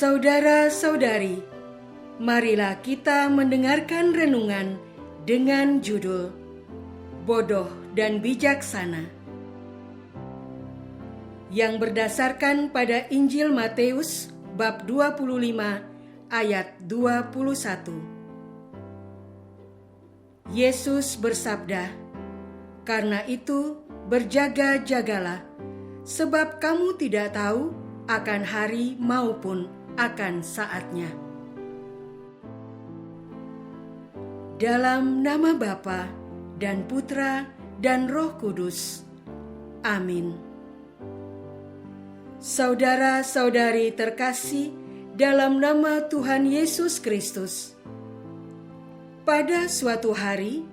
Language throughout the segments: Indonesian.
Saudara-saudari, marilah kita mendengarkan renungan dengan judul Bodoh dan Bijaksana, yang berdasarkan pada Injil Matius bab 25 ayat 21. Yesus bersabda, "Karena itu berjaga-jagalah, sebab kamu tidak tahu akan hari maupun akan saatnya." Dalam nama Bapa dan Putra dan Roh Kudus. Amin. Saudara-saudari terkasih dalam nama Tuhan Yesus Kristus. Pada suatu hari,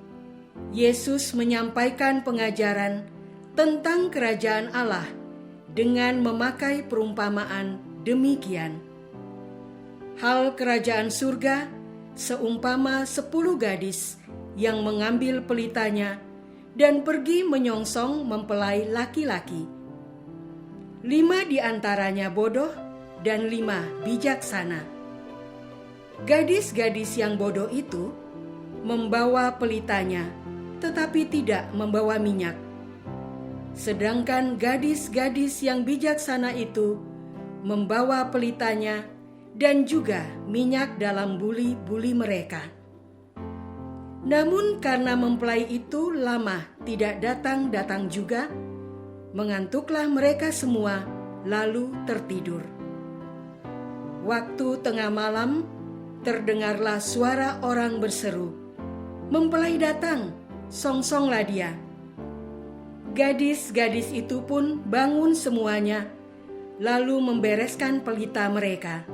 Yesus menyampaikan pengajaran tentang kerajaan Allah dengan memakai perumpamaan demikian. Hal kerajaan surga seumpama 10 gadis yang mengambil pelitanya dan pergi menyongsong mempelai laki-laki. 5 di antaranya bodoh dan 5 bijaksana. Gadis-gadis yang bodoh itu membawa pelitanya, tetapi tidak membawa minyak. Sedangkan gadis-gadis yang bijaksana itu membawa pelitanya dan juga minyak dalam buli-buli mereka. Namun karena mempelai itu lama tidak datang-datang juga, mengantuklah mereka semua lalu tertidur. Waktu tengah malam, terdengarlah suara orang berseru, "Mempelai datang, songsonglah dia." Gadis-gadis itu pun bangun semuanya, lalu membereskan pelita mereka.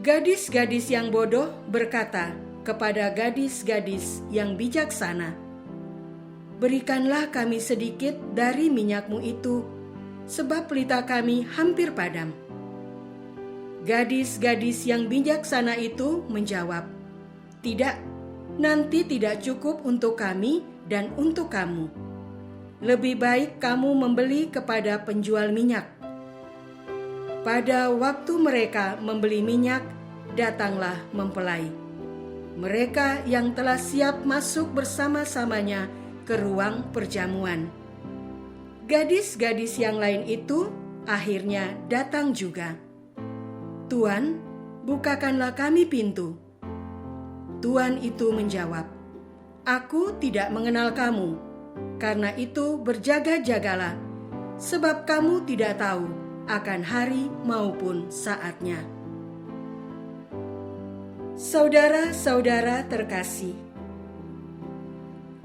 Gadis-gadis yang bodoh berkata kepada gadis-gadis yang bijaksana, "Berikanlah kami sedikit dari minyakmu itu, sebab pelita kami hampir padam." Gadis-gadis yang bijaksana itu menjawab, "Tidak, nanti tidak cukup untuk kami dan untuk kamu. Lebih baik kamu membeli kepada penjual minyak." Pada waktu mereka membeli minyak, datanglah mempelai. Mereka yang telah siap masuk bersama-samanya ke ruang perjamuan. Gadis-gadis yang lain itu akhirnya datang juga. "Tuan, bukakanlah kami pintu." Tuan itu menjawab, "Aku tidak mengenal kamu, karena itu berjaga-jagalah, sebab kamu tidak tahu akan hari maupun saatnya." Saudara-saudara terkasih,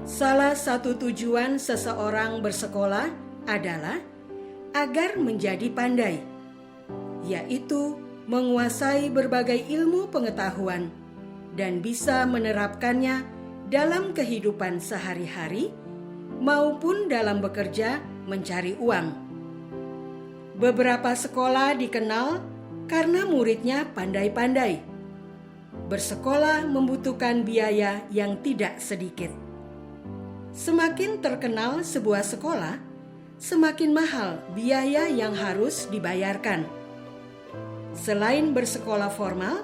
salah satu tujuan seseorang bersekolah adalah agar menjadi pandai, yaitu menguasai berbagai ilmu pengetahuan dan bisa menerapkannya dalam kehidupan sehari-hari maupun dalam bekerja mencari uang. Beberapa sekolah dikenal karena muridnya pandai-pandai. Bersekolah membutuhkan biaya yang tidak sedikit. Semakin terkenal sebuah sekolah, semakin mahal biaya yang harus dibayarkan. Selain bersekolah formal,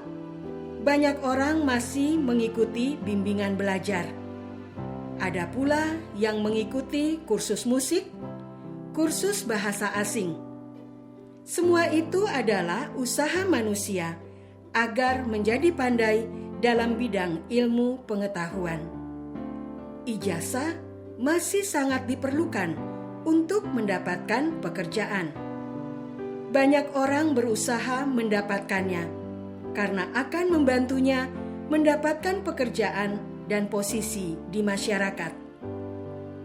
banyak orang masih mengikuti bimbingan belajar. Ada pula yang mengikuti kursus musik, kursus bahasa asing. Semua itu adalah usaha manusia agar menjadi pandai dalam bidang ilmu pengetahuan. Ijazah masih sangat diperlukan untuk mendapatkan pekerjaan. Banyak orang berusaha mendapatkannya karena akan membantunya mendapatkan pekerjaan dan posisi di masyarakat.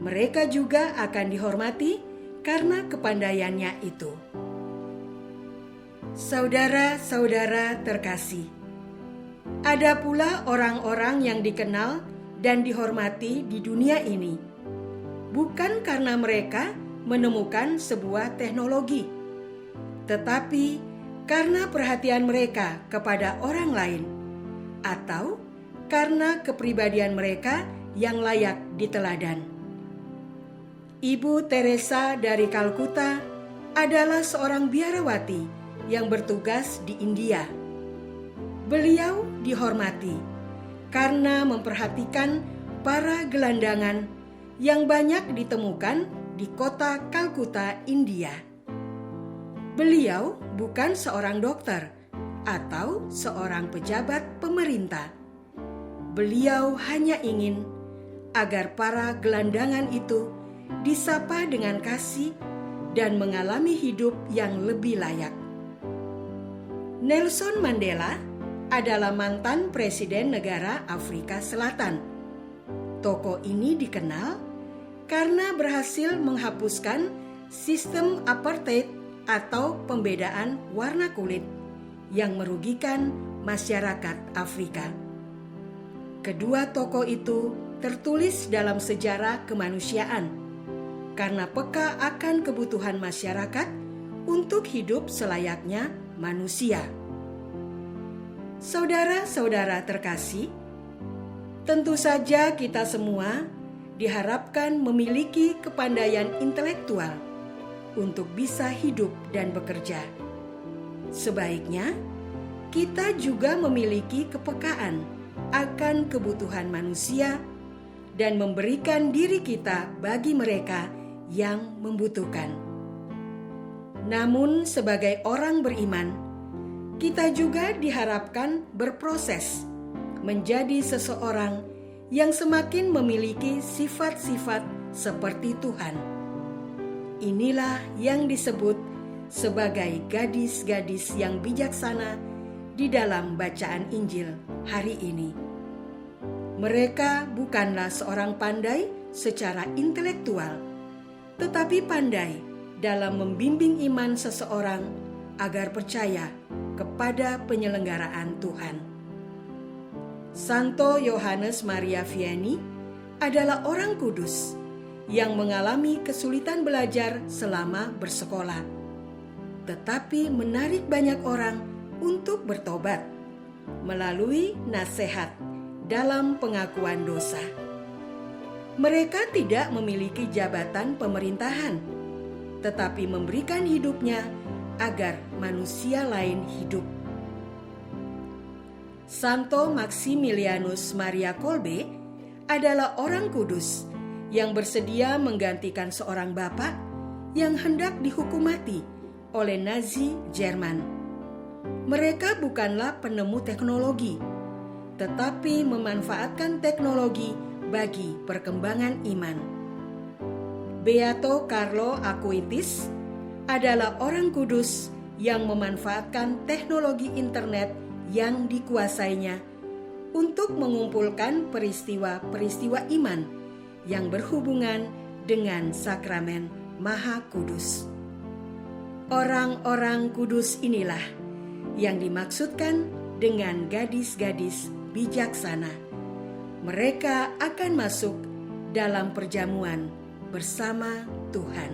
Mereka juga akan dihormati karena kepandaiannya itu. Saudara-saudara terkasih, ada pula orang-orang yang dikenal dan dihormati di dunia ini, bukan karena mereka menemukan sebuah teknologi, tetapi karena perhatian mereka kepada orang lain, atau karena kepribadian mereka yang layak diteladan. Ibu Teresa dari Kalkuta adalah seorang biarawati yang bertugas di India. Beliau dihormati karena memperhatikan para gelandangan yang banyak ditemukan di kota Kalkuta, India. Beliau bukan seorang dokter atau seorang pejabat pemerintah. Beliau hanya ingin agar para gelandangan itu disapa dengan kasih dan mengalami hidup yang lebih layak. Nelson Mandela adalah mantan presiden negara Afrika Selatan. Tokoh ini dikenal karena berhasil menghapuskan sistem apartheid atau pembedaan warna kulit yang merugikan masyarakat Afrika. Kedua tokoh itu tertulis dalam sejarah kemanusiaan karena peka akan kebutuhan masyarakat untuk hidup selayaknya manusia. Saudara-saudara terkasih, tentu saja kita semua diharapkan memiliki kepandaian intelektual untuk bisa hidup dan bekerja. Sebaiknya, kita juga memiliki kepekaan akan kebutuhan manusia dan memberikan diri kita bagi mereka yang membutuhkan. Namun, sebagai orang beriman, kita juga diharapkan berproses menjadi seseorang yang semakin memiliki sifat-sifat seperti Tuhan. Inilah yang disebut sebagai gadis-gadis yang bijaksana di dalam bacaan Injil hari ini. Mereka bukanlah seorang pandai secara intelektual, tetapi pandai dalam membimbing iman seseorang agar percaya kepada penyelenggaraan Tuhan. Santo Yohanes Maria Vianney adalah orang kudus yang mengalami kesulitan belajar selama bersekolah, tetapi menarik banyak orang untuk bertobat melalui nasihat dalam pengakuan dosa. Mereka tidak memiliki jabatan pemerintahan, tetapi memberikan hidupnya agar manusia lain hidup. Santo Maximilianus Maria Kolbe adalah orang kudus yang bersedia menggantikan seorang bapak yang hendak dihukum mati oleh Nazi Jerman. Mereka bukanlah penemu teknologi, tetapi memanfaatkan teknologi bagi perkembangan iman. Beato Carlo Acutis adalah orang kudus yang memanfaatkan teknologi internet yang dikuasainya untuk mengumpulkan peristiwa-peristiwa iman yang berhubungan dengan sakramen Maha Kudus. Orang-orang kudus inilah yang dimaksudkan dengan gadis-gadis bijaksana. Mereka akan masuk dalam perjamuan bersama Tuhan.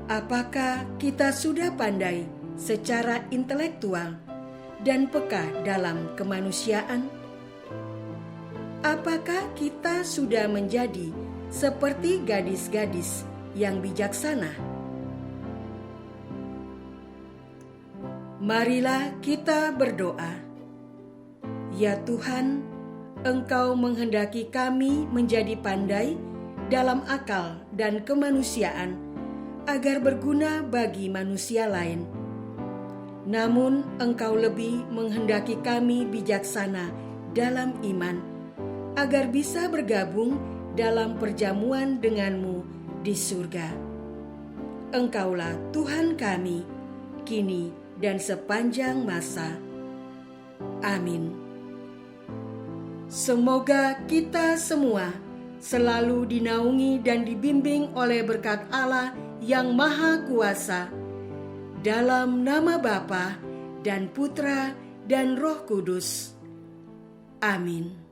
Apakah kita sudah pandai secara intelektual dan peka dalam kemanusiaan? Apakah kita sudah menjadi seperti gadis-gadis yang bijaksana? Marilah kita berdoa. Ya Tuhan, Engkau menghendaki kami menjadi pandai dalam akal dan kemanusiaan agar berguna bagi manusia lain. Namun Engkau lebih menghendaki kami bijaksana dalam iman, agar bisa bergabung dalam perjamuan denganmu di surga. Engkaulah Tuhan kami, kini dan sepanjang masa. Amin. Semoga kita semua selalu dinaungi dan dibimbing oleh berkat Allah yang Maha Kuasa, dalam nama Bapa dan Putra dan Roh Kudus. Amin.